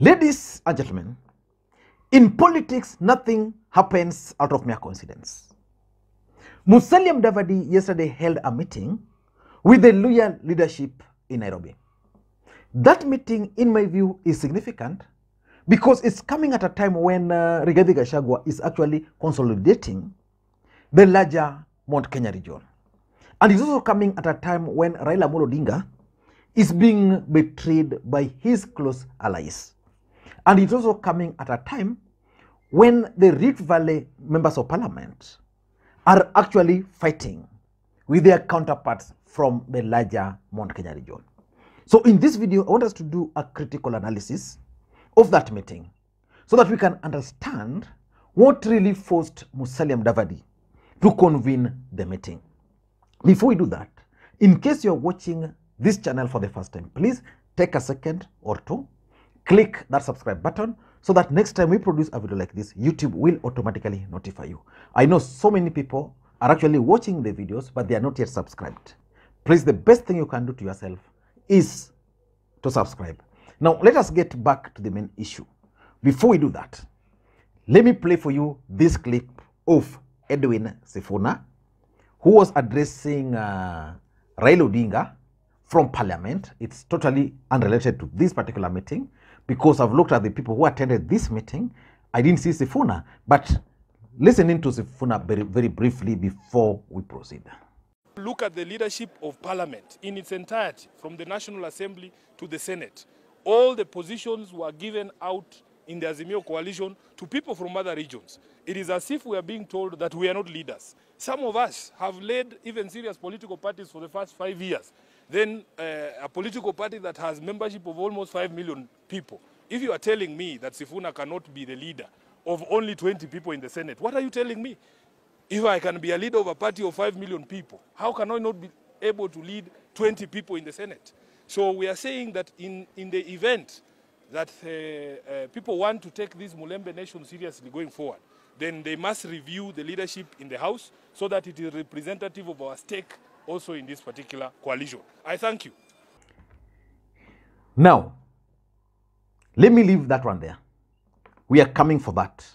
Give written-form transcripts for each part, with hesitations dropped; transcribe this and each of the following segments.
Ladies and gentlemen, in politics, nothing happens out of mere coincidence. Musalia Mudavadi yesterday held a meeting with the Luhya leadership in Nairobi. That meeting, in my view, is significant because it's coming at a time when Rigathi Gachagua is actually consolidating the larger Mount Kenya region. And it's also coming at a time when Raila Odinga is being betrayed by his close allies. And it's also coming at a time when the Rift Valley members of parliament are actually fighting with their counterparts from the larger Mount Kenya region. So in this video, I want us to do a critical analysis of that meeting so that we can understand what really forced Musalia Mudavadi to convene the meeting. Before we do that, in case you're watching this channel for the first time, please take a second or two, click that subscribe button so that next time we produce a video like this, YouTube will automatically notify you. I know so many people are actually watching the videos, but they are not yet subscribed. Please, the best thing you can do to yourself is to subscribe. Now, let us get back to the main issue. Before we do that, let me play for you this clip of Edwin Sifuna, who was addressing Raila Odinga from parliament. It's totally unrelated to this particular meeting because I've looked at the people who attended this meeting. I didn't see Sifuna, but listening to Sifuna very briefly before we proceed. Look at the leadership of parliament in its entirety, from the National Assembly to the Senate. All the positions were given out in the Azimio coalition to people from other regions. It is as if we are being told that we are not leaders. Some of us have led even serious political parties for the first 5 years. Then a political party that has membership of almost 5 million people. If you are telling me that Sifuna cannot be the leader of only 20 people in the Senate, what are you telling me? If I can be a leader of a party of 5 million people, how can I not be able to lead 20 people in the Senate? So we are saying that in the event that people want to take this Mulembe nation seriously going forward, then they must review the leadership in the House so that it is representative of our stake also in this particular coalition. I thank you. Now, let me leave that one there. We are coming for that.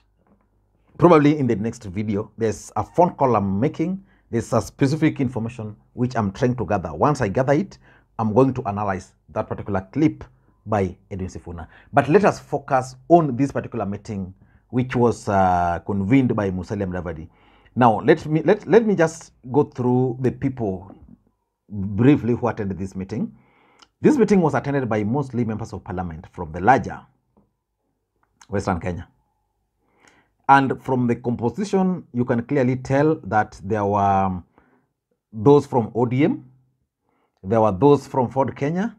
Probably in the next video, there's a phone call I'm making. There's a specific information which I'm trying to gather. Once I gather it, I'm going to analyze that particular clip by Edwin Sifuna. But let us focus on this particular meeting which was convened by Musalia Mudavadi. Now, let me just go through the people briefly who attended this meeting. This meeting was attended by mostly members of parliament from the larger Western Kenya. And from the composition, you can clearly tell that there were those from ODM, there were those from Ford Kenya,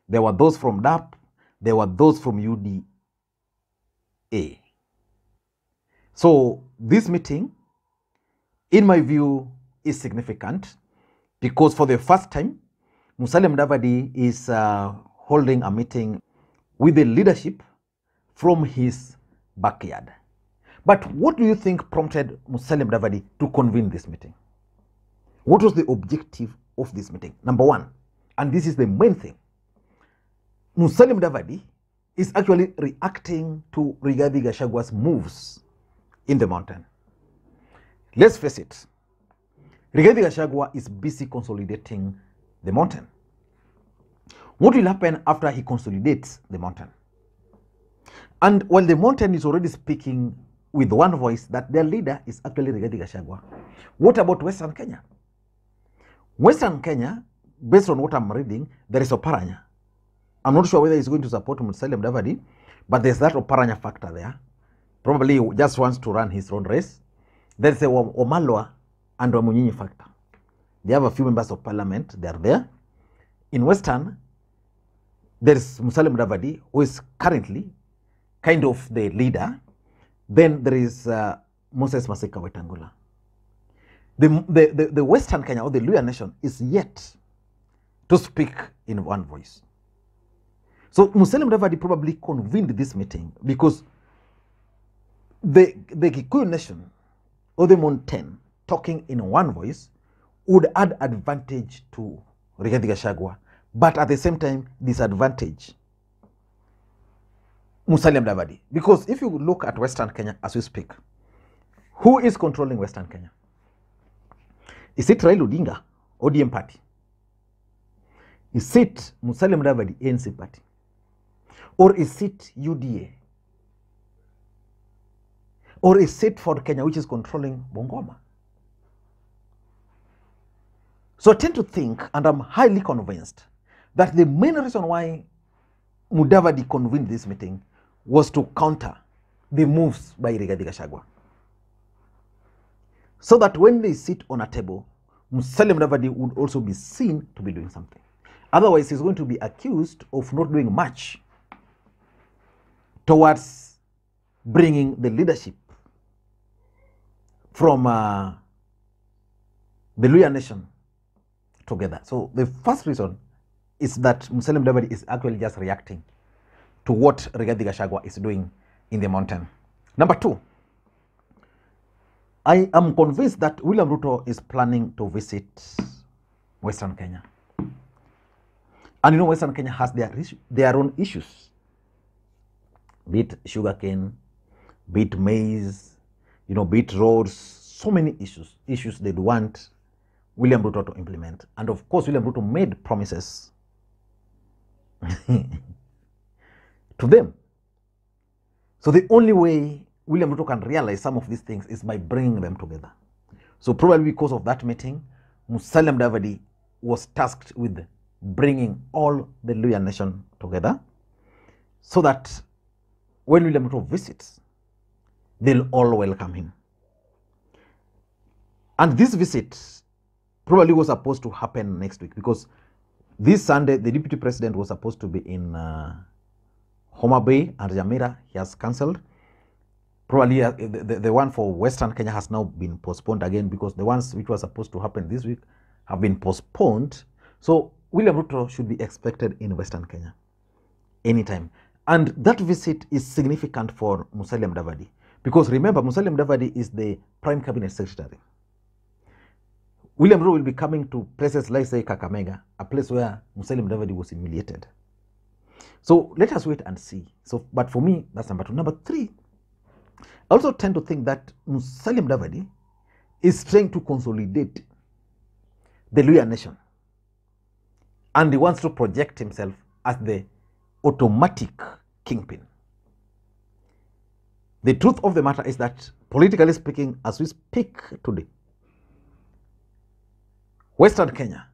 there were those from DAP, there were those from UDA. So this meeting, in my view, is significant because for the first time, Musalia Mudavadi is holding a meeting with the leadership from his backyard. But what do you think prompted Musalia Mudavadi to convene this meeting? What was the objective of this meeting? Number one, and this is the main thing, Musalia Mudavadi is actually reacting to Rigathi Gachagua's moves in the mountain. Let's face it, Rigathi Gachagua is busy consolidating the mountain. What will happen after he consolidates the mountain? And while the mountain is already speaking with one voice that their leader is actually Rigathi Gachagua, what about Western Kenya? Western Kenya, based on what I'm reading, there is Oparanya. I'm not sure whether he's going to support Musalia Mudavadi, but there's that Oparanya factor there. Probably he just wants to run his own race. There's a Omalwa and Wamunyinyi factor. They have a few members of parliament, they are there. In Western, there is Musalia Mudavadi, who is currently kind of the leader. Then there is Moses Masika Wetangula. The Western Kenya, or the Luhya nation, is yet to speak in one voice. So Musalia Mudavadi probably convened this meeting because the Kikuyu nation, or the mountain, talking in one voice would add advantage to Rigathi Gachagua, but at the same time disadvantage Musalia Mudavadi. Because if you look at Western Kenya as we speak, who is controlling Western Kenya? Is it Raila Odinga, ODM party? Is it Musalia Mudavadi, ANC party? Or is it UDA? Or is it Ford Kenya, which is controlling Bungoma? So I tend to think, and I'm highly convinced, that the main reason why Mudavadi convened this meeting was to counter the moves by Rigathi Gachagua. So that when they sit on a table, Musalia Mudavadi would also be seen to be doing something. Otherwise, he's going to be accused of not doing much towards bringing the leadership from the Luhya nation together. So the first reason is that Musalia Mudavadi is actually just reacting to what Rigathi Gachagua is doing in the mountain. Number two, I am convinced that William Ruto is planning to visit Western Kenya. And you know, Western Kenya has their own issues. Be it sugarcane, be it maize, you know, be it roads, so many issues they'd want William Ruto to implement. And of course, William Ruto made promises to them. So the only way William Ruto can realize some of these things is by bringing them together. So probably because of that meeting, Musalia Mudavadi was tasked with bringing all the Luhya nation together so that when William Ruto visits, they'll all welcome him. And this visit probably was supposed to happen next week, because this Sunday, the deputy president was supposed to be in Homa Bay and Jamira. He has cancelled. Probably the one for Western Kenya has now been postponed again, because the ones which were supposed to happen this week have been postponed. So William Ruto should be expected in Western Kenya anytime. And that visit is significant for Musalia Mudavadi, because remember, Musalia Mudavadi is the Prime Cabinet Secretary. William Ruto will be coming to places like, say, Kakamega, a place where Musalia Mudavadi was humiliated. So let us wait and see. So, but for me, that's number two. Number three, I also tend to think that Musalia Mudavadi is trying to consolidate the Luhya nation. And he wants to project himself as the automatic kingpin. The truth of the matter is that, politically speaking, as we speak today, Western Kenya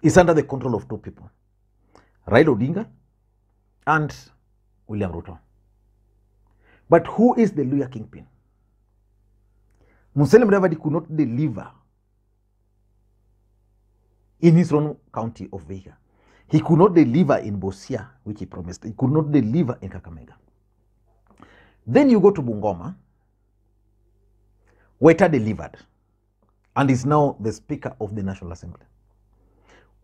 is under the control of two people, Raila Odinga and William Ruto. But who is the Luhya kingpin? Musalia Mudavadi could not deliver in his own county of Vihiga. He could not deliver in Busia, which he promised. He could not deliver in Kakamega. Then you go to Bungoma. Weta delivered and is now the Speaker of the National Assembly.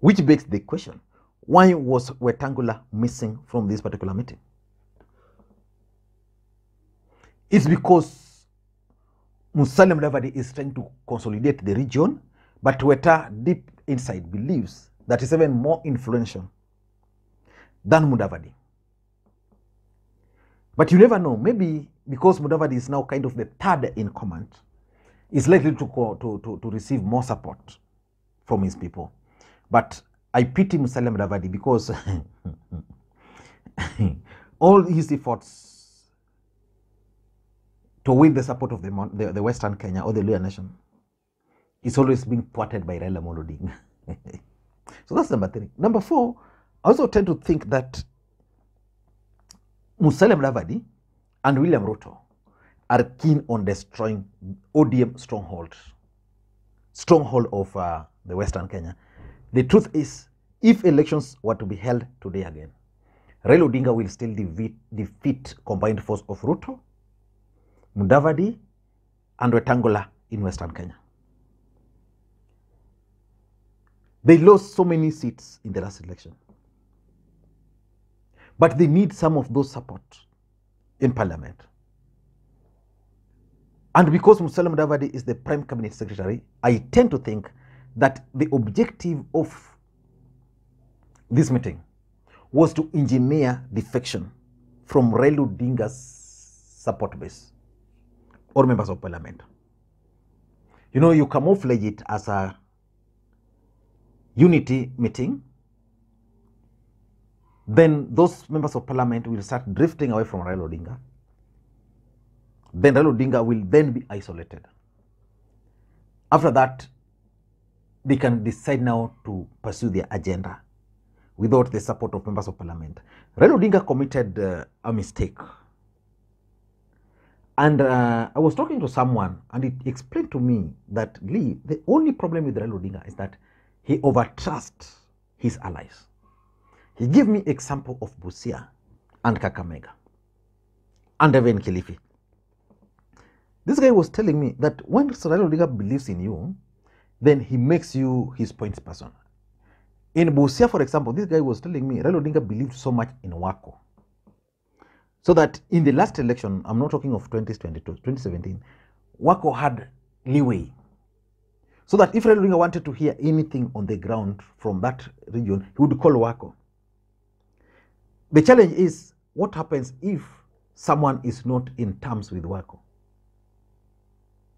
Which begs the question, why was Wetangula missing from this particular meeting? It's because Musalia Mudavadi is trying to consolidate the region, but Weta deep inside believes that is even more influential than Mudavadi. But you never know. Maybe because Mudavadi is now kind of the third in command, is likely to receive more support from his people. But I pity Musalia Mudavadi, because all his efforts to win the support of the Western Kenya or the Luhya nation is always being thwarted by Raila Odinga. So that's number three. Number four, I also tend to think that Musalia Mudavadi and William Ruto are keen on destroying ODM stronghold of the Western Kenya. The truth is, if elections were to be held today again, Raila Odinga will still defeat combined force of Ruto, Mudavadi, and Wetangula in Western Kenya. They lost so many seats in the last election, but they need some of those support in parliament. And because Musalia Mudavadi is the Prime Cabinet Secretary, I tend to think that the objective of this meeting was to engineer defection from Raila Odinga's support base or members of parliament. You know, you camouflage it as a unity meeting, then those members of parliament will start drifting away from Raila Odinga. Then Raila Odinga will then be isolated. After that, they can decide now to pursue their agenda without the support of members of parliament. Raila Odinga committed a mistake. And I was talking to someone and it explained to me that, Lee, the only problem with Raila Odinga is that he overtrusts his allies. He gave me example of Busia and Kakamega and even Kilifi. This guy was telling me that when Raila Odinga believes in you, then he makes you his point person. In Busia, for example, this guy was telling me Raila Odinga believed so much in Wako. So that in the last election, I'm not talking of 2022, 2017, Wako had leeway. So that if Raila Odinga wanted to hear anything on the ground from that region, he would call Wako. The challenge is, what happens if someone is not in terms with Wako?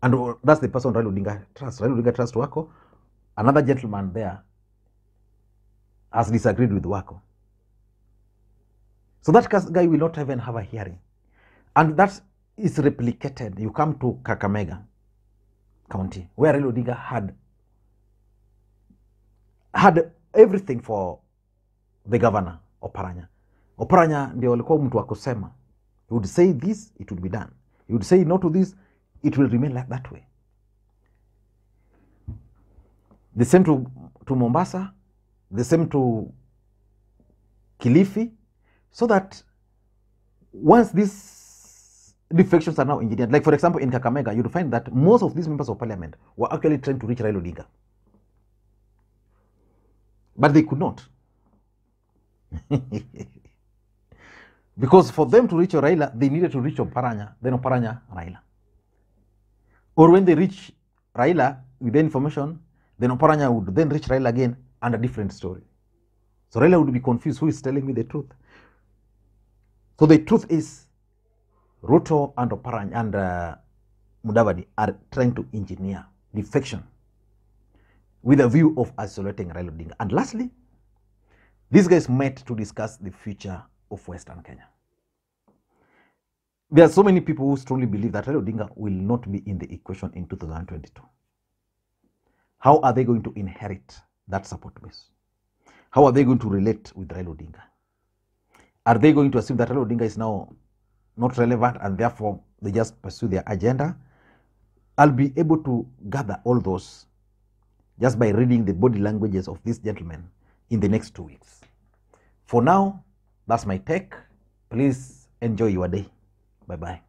And that's the person Raila Odinga trusts. Raila Odinga trusts Wako. Another gentleman there has disagreed with Wako. So that guy will not even have a hearing. And that is replicated. You come to Kakamega County, where Raila Odinga had everything for the governor, Oparanya. Oparanya ndio alikuwa mtu wa kusema. He would say this, it would be done. He would say no to this, it will remain like that way. The same to Mombasa, the same to Kilifi, so that once these defections are now engineered, like for example in Kakamega, you'll find that most of these members of parliament were actually trying to reach Raila Odinga. But they could not. Because for them to reach Raila, they needed to reach Oparanya, then Oparanya, Raila. Or when they reach Raila with the information, then Oparanya would then reach Raila again and a different story. So Raila would be confused, who is telling me the truth? So the truth is, Ruto and Oparanya and Mudavadi are trying to engineer defection with a view of isolating Raila Odinga. And lastly, these guys met to discuss the future of Western Kenya. There are so many people who strongly believe that Raila Odinga will not be in the equation in 2022. How are they going to inherit that support base? How are they going to relate with Raila Odinga? Are they going to assume that Raila Odinga is now not relevant and therefore they just pursue their agenda? I'll be able to gather all those just by reading the body languages of these gentlemen in the next 2 weeks. For now, that's my take. Please enjoy your day. Bye-bye.